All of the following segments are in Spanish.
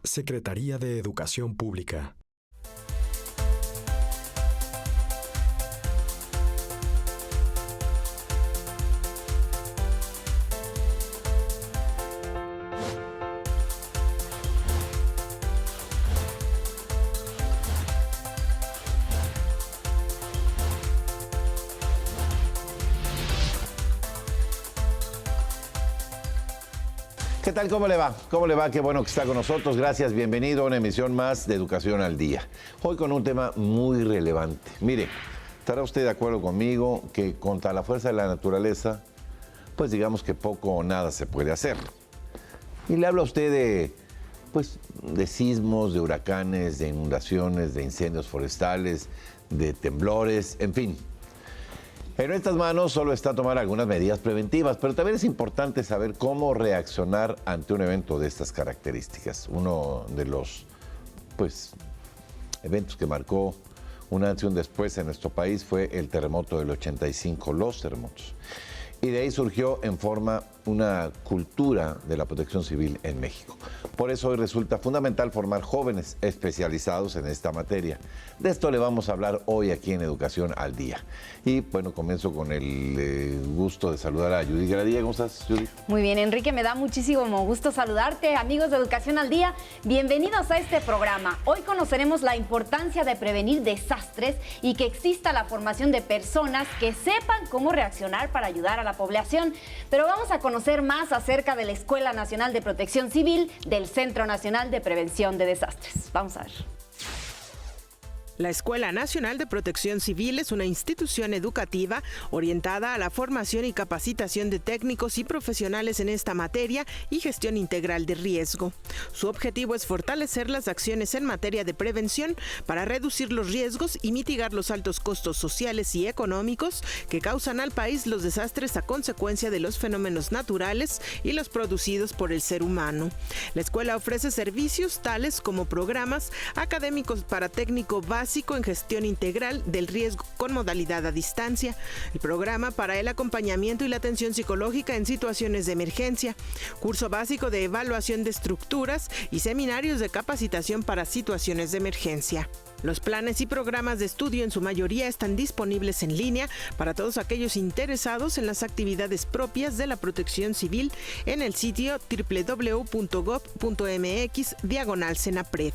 Secretaría de Educación Pública. ¿Qué tal? ¿Cómo le va? ¿Cómo le va? Qué bueno que está con nosotros. Gracias. Bienvenido a una emisión más de Educación al Día. Hoy con un tema muy relevante. Mire, estará usted de acuerdo conmigo que contra la fuerza de la naturaleza, pues digamos que poco o nada se puede hacer. Y le habla a usted de sismos, de huracanes, de inundaciones, de incendios forestales, de temblores, en fin. En nuestras manos solo está tomar algunas medidas preventivas, pero también es importante saber cómo reaccionar ante un evento de estas características. Uno de los eventos que marcó un antes y un después en nuestro país fue el terremoto del 85, los terremotos. Y de ahí surgió en forma una cultura de la protección civil en México. Por eso hoy resulta fundamental formar jóvenes especializados en esta materia. De esto le vamos a hablar hoy aquí en Educación al Día. Y bueno, comienzo con el gusto de saludar a Judy Gradilla. ¿Cómo estás, Judy? Muy bien, Enrique, me da muchísimo gusto saludarte. Amigos de Educación al Día, bienvenidos a este programa. Hoy conoceremos la importancia de prevenir desastres y que exista la formación de personas que sepan cómo reaccionar para ayudar a la población. Pero vamos a conocer más acerca de la Escuela Nacional de Protección Civil del Centro Nacional de Prevención de Desastres. Vamos a ver. La Escuela Nacional de Protección Civil es una institución educativa orientada a la formación y capacitación de técnicos y profesionales en esta materia y gestión integral de riesgo. Su objetivo es fortalecer las acciones en materia de prevención para reducir los riesgos y mitigar los altos costos sociales y económicos que causan al país los desastres a consecuencia de los fenómenos naturales y los producidos por el ser humano. La escuela ofrece servicios tales como programas académicos para técnico básico en gestión integral del riesgo con modalidad a distancia, el programa para el acompañamiento y la atención psicológica en situaciones de emergencia, curso básico de evaluación de estructuras y seminarios de capacitación para situaciones de emergencia. Los planes y programas de estudio en su mayoría están disponibles en línea para todos aquellos interesados en las actividades propias de la protección civil en el sitio www.gov.mx/Senapred.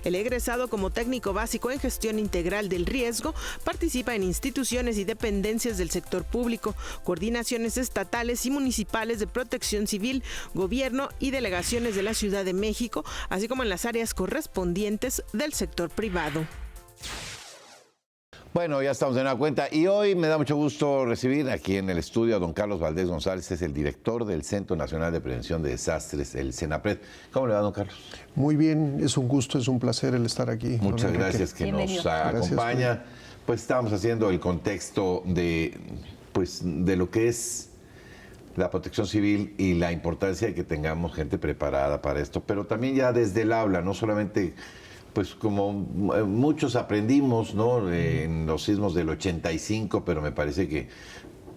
El egresado como técnico básico en gestión integral del riesgo participa en instituciones y dependencias del sector público, coordinaciones estatales y municipales de protección civil, gobierno y delegaciones de la Ciudad de México, así como en las áreas correspondientes del sector privado. Bueno, ya estamos de nueva cuenta y hoy me da mucho gusto recibir aquí en el estudio a don Carlos Valdés González, es el director del Centro Nacional de Prevención de Desastres, el Senapred. ¿Cómo le va, don Carlos? Muy bien, es un gusto, es un placer el estar aquí. Muchas gracias que nos acompaña. Pues estamos haciendo el contexto de lo que es la protección civil y la importancia de que tengamos gente preparada para esto, pero también ya desde el aula, no solamente como muchos aprendimos, ¿no?, en los sismos del 85, pero me parece que,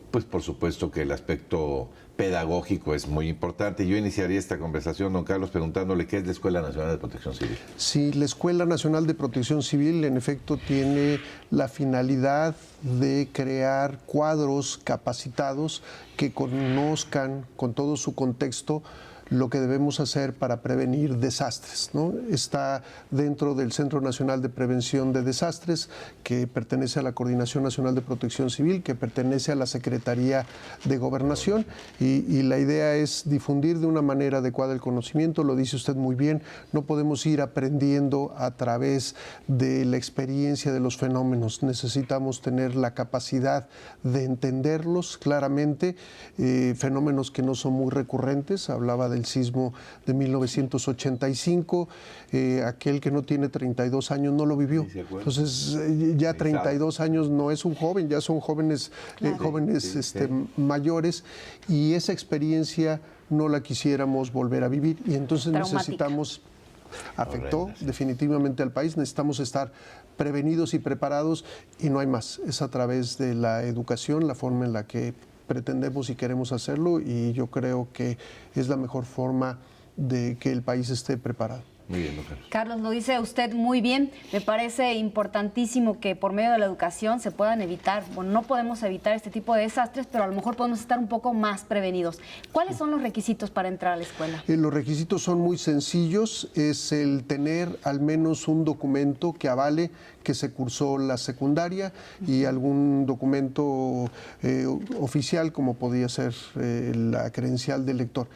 por supuesto que el aspecto pedagógico es muy importante. Yo iniciaría esta conversación, don Carlos, preguntándole qué es la Escuela Nacional de Protección Civil. Sí, la Escuela Nacional de Protección Civil, en efecto, tiene la finalidad de crear cuadros capacitados que conozcan con todo su contexto lo que debemos hacer para prevenir desastres, ¿no? Está dentro del Centro Nacional de Prevención de Desastres, que pertenece a la Coordinación Nacional de Protección Civil, que pertenece a la Secretaría de Gobernación, y la idea es difundir de una manera adecuada el conocimiento. Lo dice usted muy bien, no podemos ir aprendiendo a través de la experiencia de los fenómenos, necesitamos tener la capacidad de entenderlos claramente, fenómenos que no son muy recurrentes. Hablaba del sismo de 1985, aquel que no tiene 32 años no lo vivió. Entonces ya 32 años no es un joven, ya son jóvenes, mayores, y esa experiencia no la quisiéramos volver a vivir, y entonces necesitamos, afectó definitivamente al país, necesitamos estar prevenidos y preparados, y no hay más, es a través de la educación, la forma en la que pretendemos y queremos hacerlo, y yo creo que es la mejor forma de que el país esté preparado. Muy bien, don Carlos. Carlos, lo dice usted muy bien. Me parece importantísimo que por medio de la educación se puedan evitar, bueno, no podemos evitar este tipo de desastres, pero a lo mejor podemos estar un poco más prevenidos. ¿Cuáles son los requisitos para entrar a la escuela? Los requisitos son muy sencillos, es el tener al menos un documento que avale que se cursó la secundaria y algún documento oficial, como podría ser la credencial del lector.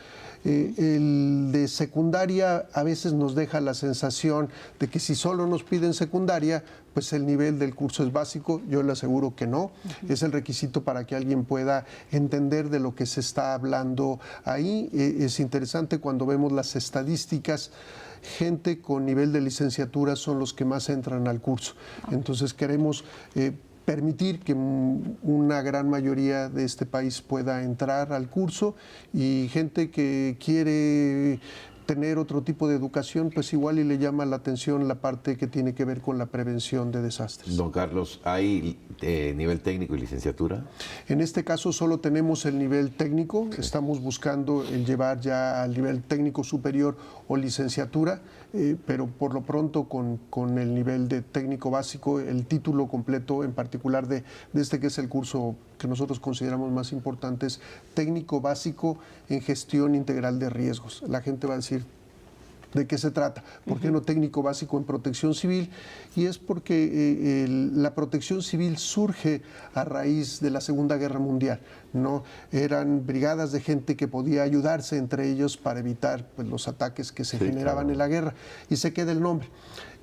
El de secundaria a veces nos deja la sensación de que si solo nos piden secundaria, pues el nivel del curso es básico. Yo le aseguro que no. Es el requisito para que alguien pueda entender de lo que se está hablando ahí. Es interesante cuando vemos las estadísticas. Gente con nivel de licenciatura son los que más entran al curso. Entonces queremos permitir que una gran mayoría de este país pueda entrar al curso, y gente que quiere tener otro tipo de educación, pues igual y le llama la atención la parte que tiene que ver con la prevención de desastres. Don Carlos, ¿hay nivel técnico y licenciatura? En este caso solo tenemos el nivel técnico, estamos buscando el llevar ya al nivel técnico superior o licenciatura, pero por lo pronto con el nivel de técnico básico, el título completo en particular de este que es el curso que nosotros consideramos más importante, es técnico básico en gestión integral de riesgos. La gente va a decir, ¿de qué se trata? ¿Por qué no técnico básico en protección civil? Y es porque la protección civil surge a raíz de la Segunda Guerra Mundial, ¿no? Eran brigadas de gente que podía ayudarse entre ellos para evitar, pues, los ataques que se generaban en la guerra, y se queda el nombre.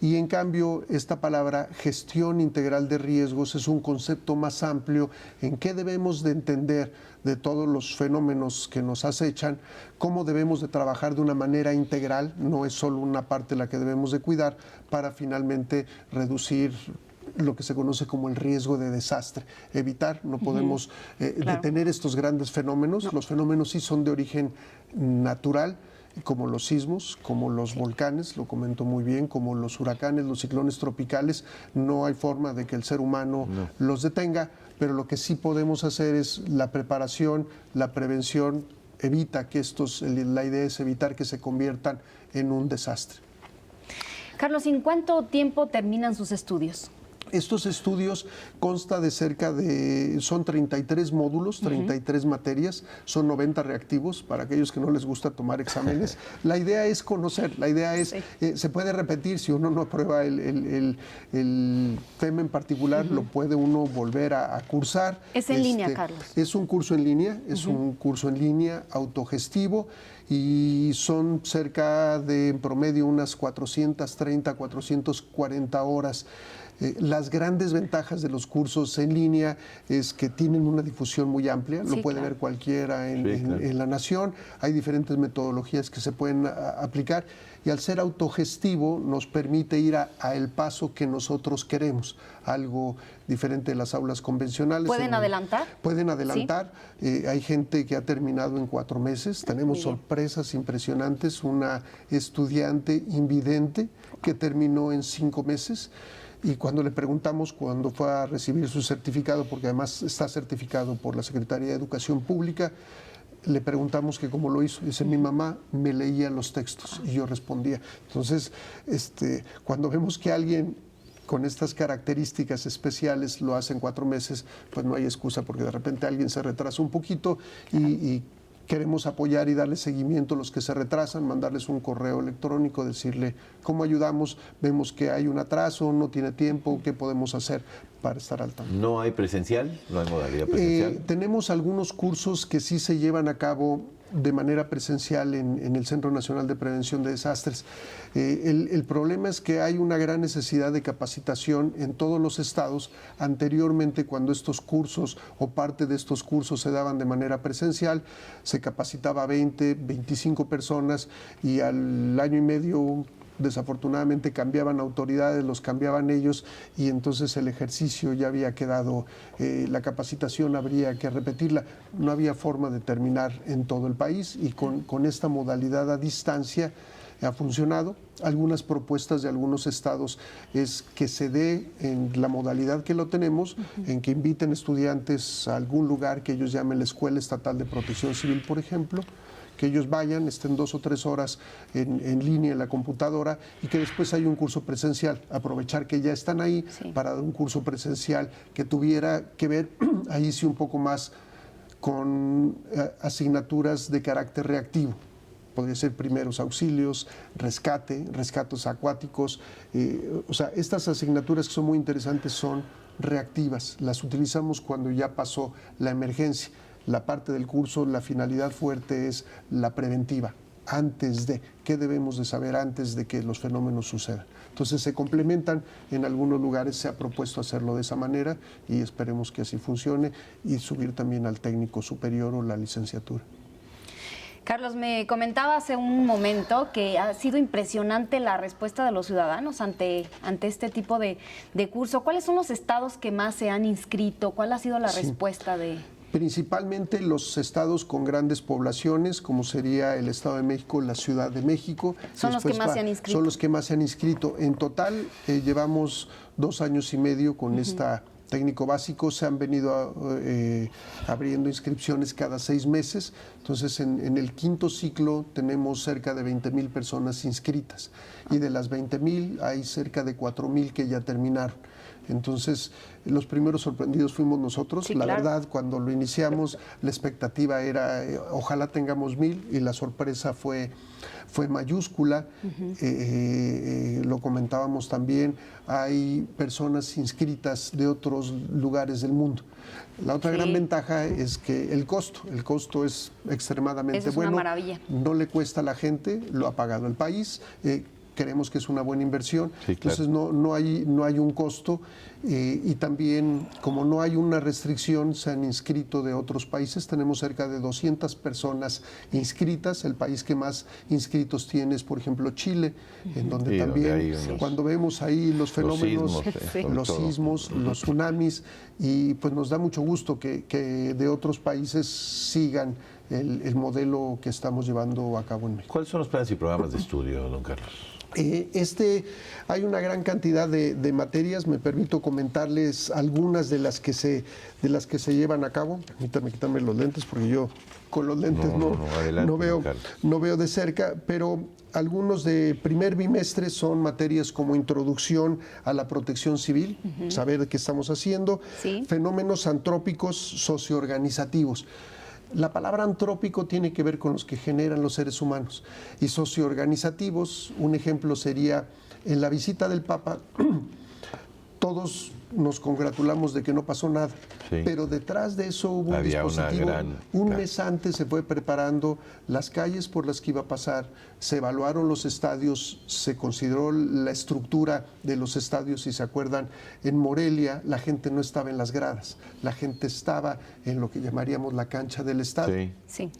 Y en cambio, esta palabra gestión integral de riesgos es un concepto más amplio en qué debemos de entender de todos los fenómenos que nos acechan, cómo debemos de trabajar de una manera integral, no es solo una parte la que debemos de cuidar, para finalmente reducir lo que se conoce como el riesgo de desastre. Evitar, no podemos detener estos grandes fenómenos. Los fenómenos sí son de origen natural, como los sismos, como los volcanes, lo comento muy bien, como los huracanes, los ciclones tropicales. No hay forma de que el ser humano los detenga, pero lo que sí podemos hacer es la preparación, la prevención. Evita que la idea es evitar que se conviertan en un desastre. Carlos, ¿en cuánto tiempo terminan sus estudios? Estos estudios consta de son 33 módulos, 33 materias, son 90 reactivos, para aquellos que no les gusta tomar exámenes. La idea es conocer, la idea es, se puede repetir, si uno no aprueba el tema en particular, lo puede uno volver a cursar. ¿Es en línea, Carlos? Es un curso en línea, un curso en línea autogestivo, y son cerca de, en promedio, unas 430, 440 horas. Las grandes ventajas de los cursos en línea es que tienen una difusión muy amplia, lo puede ver cualquiera en la nación. Hay diferentes metodologías que se pueden aplicar, y al ser autogestivo nos permite ir a el paso que nosotros queremos, algo diferente de las aulas convencionales. ¿Pueden adelantar? Pueden adelantar. ¿Sí? Hay gente que ha terminado en 4 meses. Tenemos sorpresas impresionantes. Una estudiante invidente que terminó en 5 meses. Y cuando le preguntamos, cuando fue a recibir su certificado, porque además está certificado por la Secretaría de Educación Pública, le preguntamos que cómo lo hizo. Dice, mi mamá me leía los textos y yo respondía. Entonces, cuando vemos que alguien con estas características especiales lo hace en 4 meses, pues no hay excusa, porque de repente alguien se retrasa un poquito y queremos apoyar y darle seguimiento a los que se retrasan, mandarles un correo electrónico, decirle cómo ayudamos, vemos que hay un atraso, no tiene tiempo, qué podemos hacer para estar al tanto. ¿No hay presencial? ¿No hay modalidad presencial? Tenemos algunos cursos que sí se llevan a cabo de manera presencial en el Centro Nacional de Prevención de Desastres. El problema es que hay una gran necesidad de capacitación en todos los estados. Anteriormente, cuando estos cursos o parte de estos cursos se daban de manera presencial, se capacitaba a 20, 25 personas, y al año y medio desafortunadamente cambiaban autoridades, los cambiaban ellos, y entonces el ejercicio ya había quedado, la capacitación habría que repetirla. No había forma de terminar en todo el país, y con esta modalidad a distancia ha funcionado. Algunas propuestas de algunos estados es que se dé en la modalidad que lo tenemos, en que inviten estudiantes a algún lugar que ellos llamen la Escuela Estatal de Protección Civil, por ejemplo, que ellos vayan, estén 2 o 3 horas en línea en la computadora y que después haya un curso presencial. Aprovechar que ya están ahí para dar un curso presencial que tuviera que ver ahí sí un poco más con asignaturas de carácter reactivo. Podría ser primeros auxilios, rescates acuáticos. O sea, estas asignaturas que son muy interesantes son reactivas. Las utilizamos cuando ya pasó la emergencia. La parte del curso, la finalidad fuerte es la preventiva. Antes de, ¿qué debemos de saber antes de que los fenómenos sucedan? Entonces se complementan, en algunos lugares se ha propuesto hacerlo de esa manera y esperemos que así funcione y subir también al técnico superior o la licenciatura. Carlos, me comentaba hace un momento que ha sido impresionante la respuesta de los ciudadanos ante este tipo de curso. ¿Cuáles son los estados que más se han inscrito? ¿Cuál ha sido la respuesta de...? Principalmente los estados con grandes poblaciones, como sería el Estado de México, la Ciudad de México. Son los que más se han inscrito. Son los que más se han inscrito. En total, llevamos 2 años y medio con esta técnico básico. Se han venido abriendo inscripciones cada 6 meses. Entonces, en el 5º ciclo tenemos cerca de 20,000 personas inscritas. Y de las 20,000 hay cerca de 4,000 que ya terminaron. Entonces, los primeros sorprendidos fuimos nosotros. Sí, la claro. verdad, cuando lo iniciamos, la expectativa era ojalá tengamos 1,000 y la sorpresa fue mayúscula. Lo comentábamos también, hay personas inscritas de otros lugares del mundo. La otra gran ventaja es que el costo es extremadamente Eso es bueno. una maravilla. No le cuesta a la gente, lo ha pagado el país. Creemos que es una buena inversión, Sí, claro. entonces no hay un costo y también como no hay una restricción, se han inscrito de otros países, tenemos cerca de 200 personas inscritas, el país que más inscritos tiene es por ejemplo Chile, en donde Sí, también donde hay unos- cuando vemos ahí los fenómenos, sobre los todo. sismos, los tsunamis y pues nos da mucho gusto que de otros países sigan el modelo que estamos llevando a cabo en México. ¿Cuáles son los planes y programas de estudio, don Carlos? Hay una gran cantidad de materias, me permito comentarles algunas de las que se llevan a cabo. Permítanme quitarme los lentes porque yo con los lentes adelante, no veo de cerca, pero algunos de primer bimestre son materias como introducción a la protección civil, saber qué estamos haciendo, Sí. fenómenos antrópicos socioorganizativos. La palabra antrópico tiene que ver con los que generan los seres humanos y socioorganizativos, un ejemplo sería en la visita del Papa, todos nos congratulamos de que no pasó nada, Sí. pero detrás de eso hubo un Había una dispositivo, gran- un claro. mes antes se fue preparando las calles por las que iba a pasar, se evaluaron los estadios, se consideró la estructura de los estadios, si se acuerdan, en Morelia la gente no estaba en las gradas, la gente estaba en lo que llamaríamos la cancha del estadio. Sí. Sí.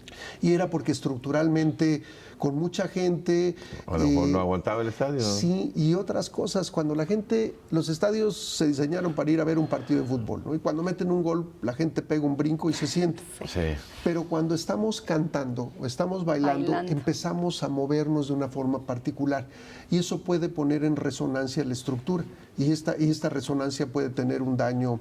Y era porque estructuralmente, con mucha gente... A lo mejor no aguantaba el estadio, ¿no? Sí, y otras cosas. Cuando la gente, los estadios se diseñaron para ir a ver un partido de fútbol, ¿no? Y cuando meten un gol, la gente pega un brinco y se siente. Sí. Pero cuando estamos cantando o estamos bailando, empezamos a movernos de una forma particular. Y eso puede poner en resonancia la estructura. Y esta resonancia puede tener un daño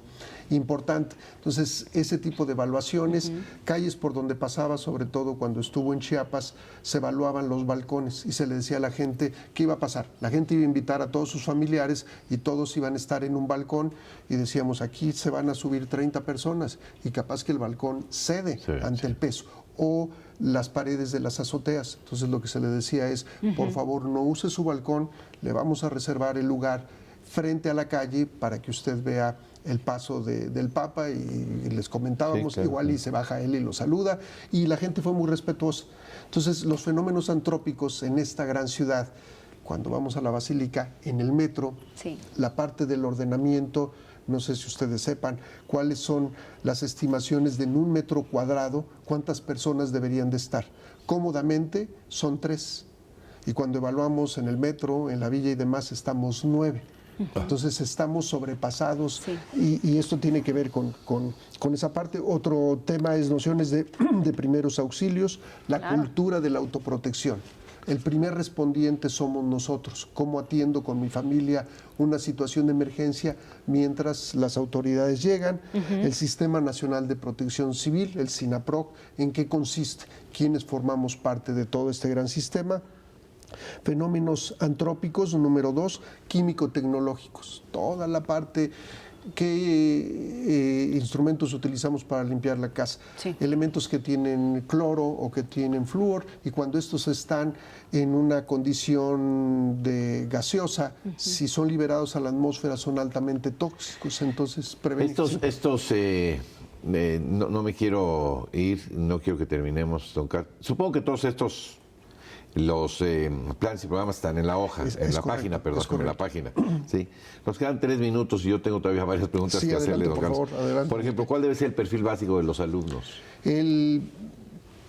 importante. Entonces, ese tipo de evaluaciones, calles por donde pasaba, sobre todo cuando estuvo en Chiapas, se evaluaban los balcones y se le decía a la gente qué iba a pasar. La gente iba a invitar a todos sus familiares y todos iban a estar en un balcón y decíamos, aquí se van a subir 30 personas y capaz que el balcón cede ante el peso. O las paredes de las azoteas. Entonces lo que se le decía es, por favor no use su balcón, le vamos a reservar el lugar frente a la calle para que usted vea el paso del Papa y les comentábamos, Sí, claro, igual y se baja él y lo saluda y la gente fue muy respetuosa. Entonces los fenómenos antrópicos en esta gran ciudad, cuando vamos a la Basílica, en el metro, Sí. la parte del ordenamiento, no sé si ustedes sepan cuáles son las estimaciones de en 1 metro cuadrado, cuántas personas deberían de estar. Cómodamente son 3. Y cuando evaluamos en el metro, en la villa y demás, estamos 9. Entonces estamos sobrepasados y esto tiene que ver con esa parte. Otro tema es nociones de primeros auxilios, la cultura de la autoprotección. el primer respondiente somos nosotros. ¿Cómo atiendo con mi familia una situación de emergencia mientras las autoridades llegan? El Sistema Nacional de Protección Civil, el SINAPROC, ¿en qué consiste? ¿Quiénes formamos parte de todo este gran sistema? Fenómenos antrópicos, número 2, químico-tecnológicos. Toda la parte, qué instrumentos utilizamos para limpiar la casa. Sí. Elementos que tienen cloro o que tienen flúor, y cuando estos están en una condición de gaseosa, si son liberados a la atmósfera son altamente tóxicos, entonces prevenir. No me quiero ir, no quiero que terminemos, don Carlos. Supongo que todos estos, los planes y programas están en la hoja, en la página, Sí. Nos quedan 3 minutos y yo tengo todavía varias preguntas que hacerle, don Carlos. Por favor, adelante. Por ejemplo, ¿cuál debe ser el perfil básico de los alumnos?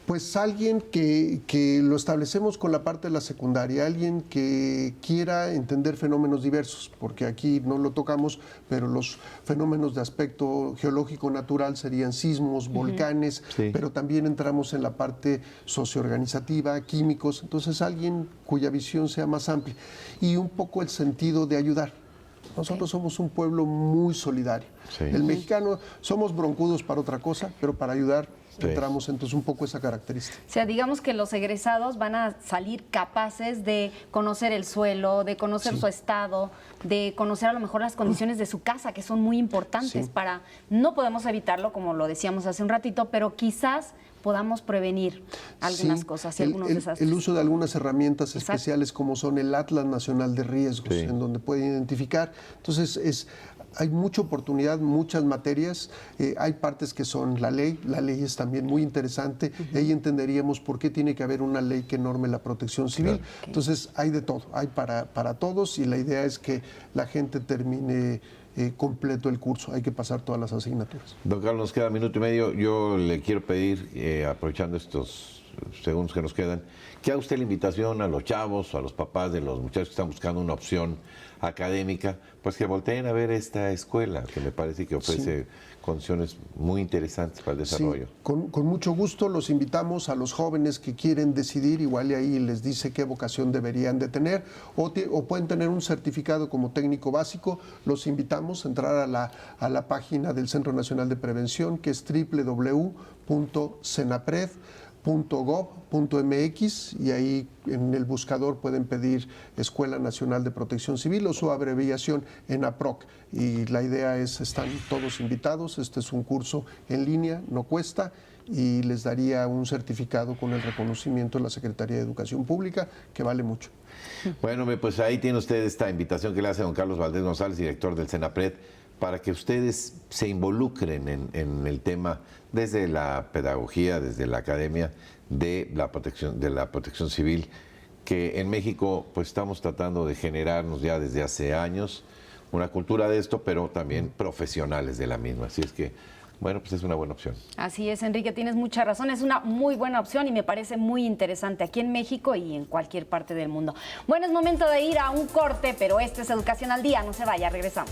Pues alguien que lo establecemos con la parte de la secundaria, alguien que quiera entender fenómenos diversos, porque aquí no lo tocamos, pero los fenómenos de aspecto geológico natural serían sismos, volcanes, Sí. pero también entramos en la parte socioorganizativa, químicos, entonces alguien cuya visión sea más amplia y un poco el sentido de ayudar. Nosotros somos un pueblo muy solidario. Sí. El mexicano somos broncudos para otra cosa, pero para ayudar Sí. entramos entonces un poco esa característica. O sea, digamos que los egresados van a salir capaces de conocer el suelo, de conocer su estado, de conocer a lo mejor las condiciones de su casa, que son muy importantes para, no podemos evitarlo, como lo decíamos hace un ratito, pero quizás podamos prevenir algunas cosas y algunos desastres. El uso de algunas herramientas especiales como son el Atlas Nacional de Riesgos, Sí. en donde pueden identificar. Entonces, hay mucha oportunidad, muchas materias, hay partes que son la ley es también muy interesante, ahí entenderíamos por qué tiene que haber una ley que norme la protección civil. Claro. Entonces hay de todo, hay para todos, y la idea es que la gente termine completo el curso, hay que pasar todas las asignaturas. Don Carlos, nos queda 1 minuto y medio. Yo le quiero pedir, aprovechando estos segundos que nos quedan, que haga usted la invitación a los chavos, a los papás de los muchachos que están buscando una opción académica, pues que volteen a ver esta escuela, que me parece que ofrece condiciones muy interesantes para el desarrollo. Sí, con mucho gusto los invitamos a los jóvenes que quieren decidir, igual y ahí les dice qué vocación deberían de tener, o pueden tener un certificado como técnico básico. Los invitamos a entrar a la página del Centro Nacional de Prevención, que es www.cenapred.gov.mx, y ahí en el buscador pueden pedir Escuela Nacional de Protección Civil o su abreviación ENAPROC. Y la idea es, están todos invitados, este es un curso en línea, no cuesta, y les daría un certificado con el reconocimiento de la Secretaría de Educación Pública, que vale mucho. Bueno, pues ahí tiene usted esta invitación que le hace don Carlos Valdés González, director del CENAPRED, para que ustedes se involucren en el tema desde la pedagogía, desde la academia de la protección civil, que en México pues estamos tratando de generarnos ya desde hace años una cultura de esto, pero también profesionales de la misma. Así es que, bueno, pues es una buena opción. Así es, Enrique, tienes mucha razón. Es una muy buena opción y me parece muy interesante aquí en México y en cualquier parte del mundo. Bueno, es momento de ir a un corte, pero este es Educación al Día. No se vaya, regresamos.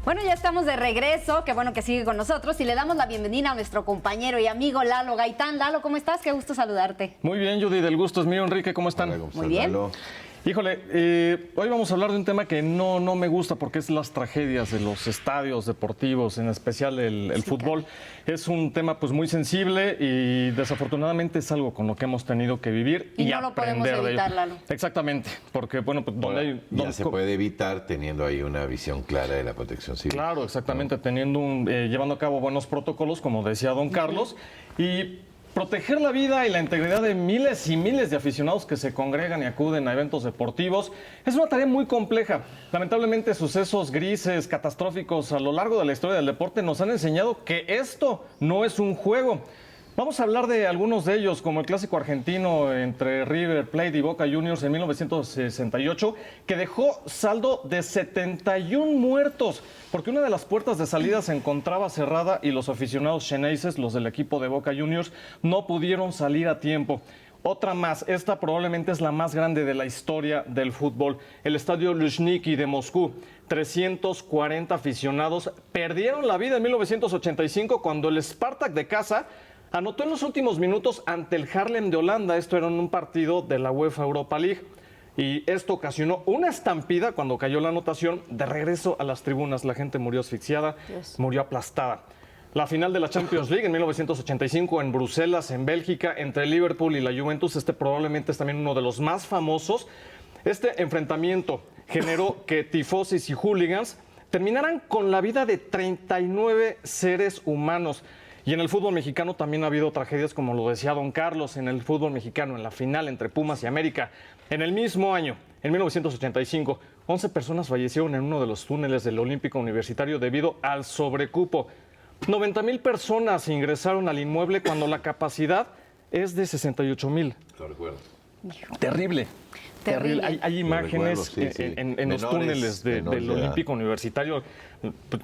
Bueno, ya estamos de regreso, qué bueno que sigue con nosotros y le damos la bienvenida a nuestro compañero y amigo Lalo Gaitán. Lalo, ¿cómo estás? Qué gusto saludarte. Muy bien, Judy, del gusto es mío. Enrique, ¿cómo están? Hola, ¿cómo Muy estás, bien. Lalo? Híjole, hoy vamos a hablar de un tema que no me gusta porque es las tragedias de los estadios deportivos, en especial el fútbol. Es un tema pues muy sensible y desafortunadamente es algo con lo que hemos tenido que vivir Y y no lo podemos aprender de evitar, ello. Lalo. Exactamente, porque bueno, pues donde hay... Ya se puede evitar teniendo ahí una visión clara de la protección civil. Claro, exactamente, teniendo llevando a cabo buenos protocolos, como decía don Carlos, y proteger la vida y la integridad de miles y miles de aficionados que se congregan y acuden a eventos deportivos es una tarea muy compleja. Lamentablemente, sucesos grises, catastróficos a lo largo de la historia del deporte nos han enseñado que esto no es un juego. Vamos a hablar de algunos de ellos, como el clásico argentino entre River Plate y Boca Juniors en 1968, que dejó saldo de 71 muertos, porque una de las puertas de salida se encontraba cerrada y los aficionados xeneises, los del equipo de Boca Juniors, no pudieron salir a tiempo. Otra más, esta probablemente es la más grande de la historia del fútbol. El estadio Luzhniki de Moscú, 340 aficionados perdieron la vida en 1985 cuando el Spartak de casa anotó en los últimos minutos ante el Haarlem de Holanda. Esto era en un partido de la UEFA Europa League. Y esto ocasionó una estampida cuando cayó la anotación de regreso a las tribunas. La gente murió asfixiada, murió aplastada. La final de la Champions League en 1985 en Bruselas, en Bélgica, entre el Liverpool y la Juventus. Probablemente es también uno de los más famosos. Este enfrentamiento generó que tifosis y hooligans terminaran con la vida de 39 seres humanos. Y en el fútbol mexicano también ha habido tragedias, como lo decía don Carlos, en el fútbol mexicano, en la final entre Pumas y América. En el mismo año, en 1985, 11 personas fallecieron en uno de los túneles del Olímpico Universitario debido al sobrecupo. 90,000 personas ingresaron al inmueble cuando la capacidad es de 68,000. Lo recuerdo. Terrible. Terrible. Hay imágenes recuerdo, sí. en los túneles del Olímpico Universitario.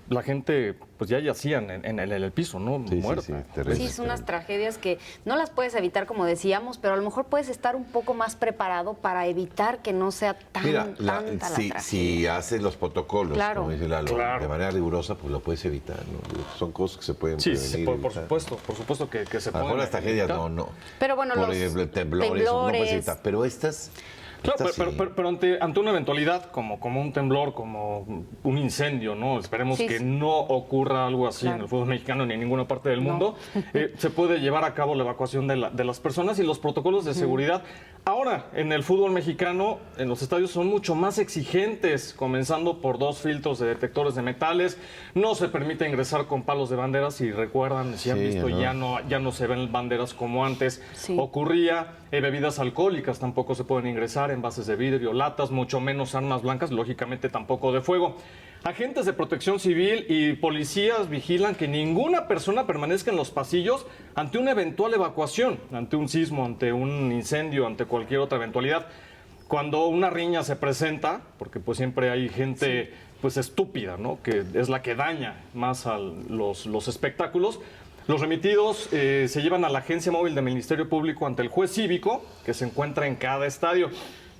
La gente pues ya yacían en el piso, ¿no? Muerta. Terrible. Sí, son unas tragedias que no las puedes evitar, como decíamos, pero a lo mejor puedes estar un poco más preparado para evitar que no sea tanta la tragedia. Si haces los protocolos, Claro. como dice Lalo, Claro. de manera rigurosa, pues lo puedes evitar, ¿no? Son cosas que se pueden Sí, prevenir. por evitar. supuesto que se A lo mejor pueden las tragedias evitar. no. Pero bueno, Por los ejemplo, temblores, no puedes evitar. Pero estas... Claro, estas sí. pero ante una eventualidad como un temblor, como un incendio, ¿no? Esperemos Sí, que sí. no ocurra algo así Claro. en el fútbol mexicano ni en ninguna parte del No. mundo. Se puede llevar a cabo la evacuación de las personas y los protocolos de seguridad. Ahora, en el fútbol mexicano, en los estadios son mucho más exigentes, comenzando por 2 filtros de detectores de metales. No se permite ingresar con palos de banderas y recuerdan, si han Sí, visto, ¿no? ya no se ven banderas como antes Sí. ocurría. Bebidas alcohólicas tampoco se pueden ingresar, envases de vidrio, latas, mucho menos armas blancas, lógicamente tampoco de fuego. Agentes de protección civil y policías vigilan que ninguna persona permanezca en los pasillos ante una eventual evacuación, ante un sismo, ante un incendio, ante cualquier otra eventualidad. Cuando una riña se presenta, porque pues siempre hay gente pues estúpida, ¿no? Que es la que daña más a los espectáculos. Los remitidos se llevan a la agencia móvil del Ministerio Público ante el juez cívico, que se encuentra en cada estadio.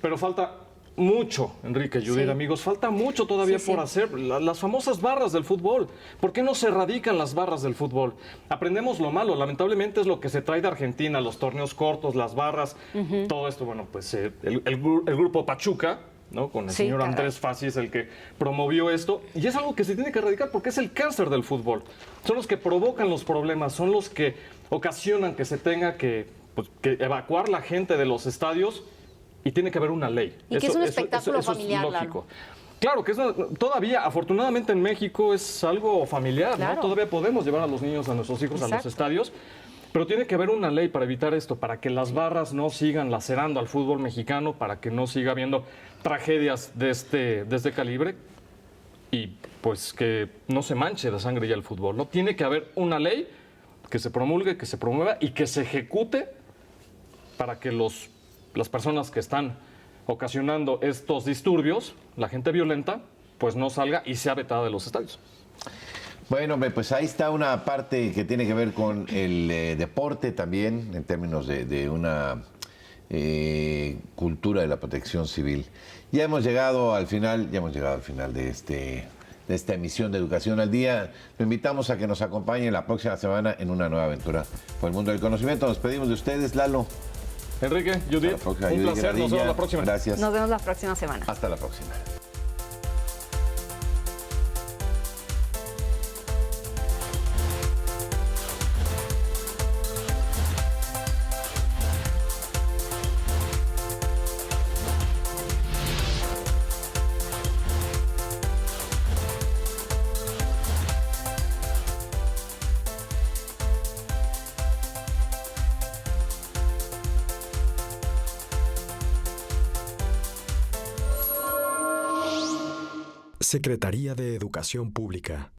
Pero falta mucho, Enrique, Judith, Sí. amigos, falta mucho todavía Sí, por sí. hacer. Las famosas barras del fútbol. ¿Por qué no se erradican las barras del fútbol? Aprendemos lo malo, lamentablemente es lo que se trae de Argentina, los torneos cortos, las barras, todo esto. Bueno, pues el grupo Pachuca, ¿no? Con el Sí, señor caray. Andrés Fassi es el que promovió esto. Y es algo que se tiene que erradicar porque es el cáncer del fútbol. Son los que provocan los problemas, son los que ocasionan que se tenga que evacuar la gente de los estadios y tiene que haber una ley. Y que es un espectáculo familiar, es lógico. Claro, que todavía, afortunadamente en México es algo familiar, Claro. ¿no? Todavía podemos llevar a los niños, a nuestros hijos a los Exacto. estadios. Pero tiene que haber una ley para evitar esto, para que las barras no sigan lacerando al fútbol mexicano, para que no siga habiendo tragedias de este calibre y pues que no se manche de sangre ya el fútbol, ¿no? Tiene que haber una ley que se promulgue, que se promueva y que se ejecute para que las personas que están ocasionando estos disturbios, la gente violenta, pues no salga y sea vetada de los estadios. Bueno, hombre, pues ahí está una parte que tiene que ver con el deporte también, en términos de una cultura de la protección civil. Ya hemos llegado al final de esta emisión de Educación al Día. Lo invitamos a que nos acompañe la próxima semana en una nueva aventura por el mundo del conocimiento. Nos pedimos de ustedes, Lalo. Enrique, Judith, Hasta la próxima. un Judith placer, nos vemos Gradilla, la próxima. Gracias. Nos vemos la próxima semana. Hasta la próxima. Secretaría de Educación Pública.